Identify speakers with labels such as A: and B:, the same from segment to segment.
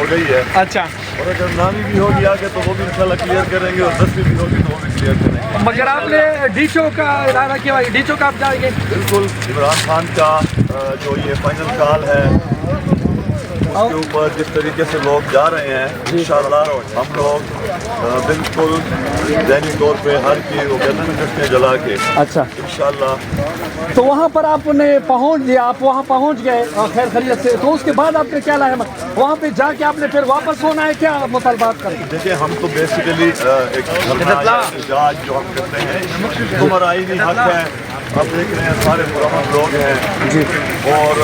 A: हो गई है।
B: अच्छा,
A: और अगर 9वीं भी होगी आगे तो वो भी इंशाल्लाह क्लियर करेंगे, और 10वीं भी होगी तो वो भी क्लियर करेंगे।
B: मगर आपने डीचो का इरादा किया, डीचो का आप जाएंगे?
A: बिल्कुल, इमरान खान का जो ये फाइनल कॉल है उसके ऊपर जिस तरीके से लोग जा रहे हैं, इंशाल्लाह हम लोग बिल्कुल ज़हनी तौर पे हर की वो कहते हैं कश्तियाँ जला के
B: अच्छा,
A: इंशाल्लाह।
B: तो वहाँ पर आपने पहुँच दिया, आप वहाँ पहुँच गए खैर खैरियत से, तो उसके बाद आपने क्या लाया वहाँ पे जाके आपने फिर वापस होना है, क्या मुतालबात करते?
A: देखिए, हम तो बेसिकली एक एहतजाज जो हम करते हैं उम्र आईनी हक है। आप देख रहे हैं सारे पुराने लोग हैं
B: जी,
A: और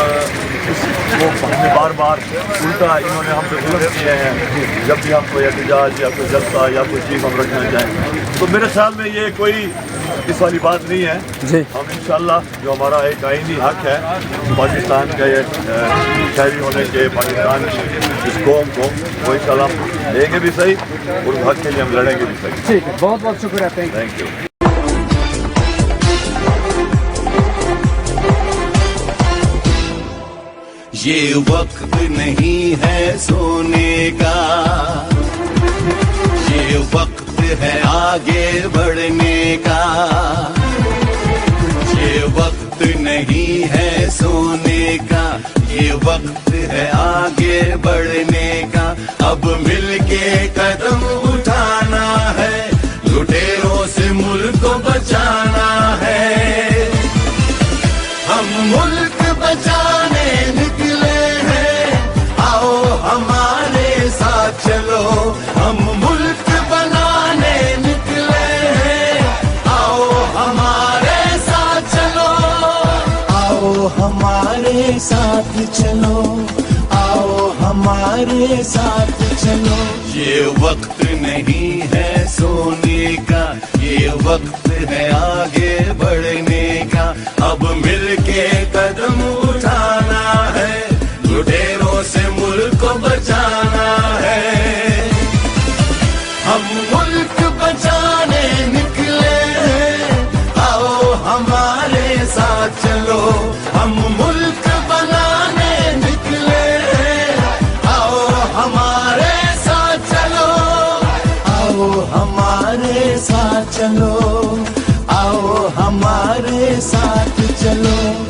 A: वो हमने बार बार उल्टा इन्होंने हम पे जुल्म किए हैं। जब भी हम कोई एहतजाज या कोई जलसा या कोई चीज़ हम रखना चाहें तो मेरे ख्याल में ये कोई इस वाली बात नहीं है
B: जी।
A: हम इंशाल्लाह जो हमारा एक आईनी हक है पाकिस्तान के शहरी होने के, पाकिस्तान की इस कौम को, वो इंशाल्लाह लेंगे भी सही और उस हक के लिए हम लड़ेंगे भी सही।
B: ठीक है, बहुत बहुत शुक्रिया,
A: थैंक यू।
C: ये वक्त नहीं है सोने का, ये वक्त है आगे बढ़ने का। ये वक्त नहीं है सोने का, ये वक्त है आगे बढ़ने का। अब मिलके कदम उठाना है, लुटेरों से मुल्क को बचाना है। हम मुल्क बचाने निकले हैं, आओ हमारे साथ चलो। हम मुल्क बनाने निकले हैं, आओ हमारे साथ चलो। आओ हमारे साथ चलो, आओ हमारे साथ चलो। ये वक्त नहीं है सोने का, ये वक्त है आगे बढ़ने का। अब मिलके कदम उठाना है, लुटेरों से मुल्क को बचाना है। हम मुल्क बचाने निकले हैं, आओ हमारे साथ चलो। हम मुल्क बनाने निकले हैं, आओ हमारे साथ चलो। आओ हमारे साथ चलो, आओ हमारे साथ चलो।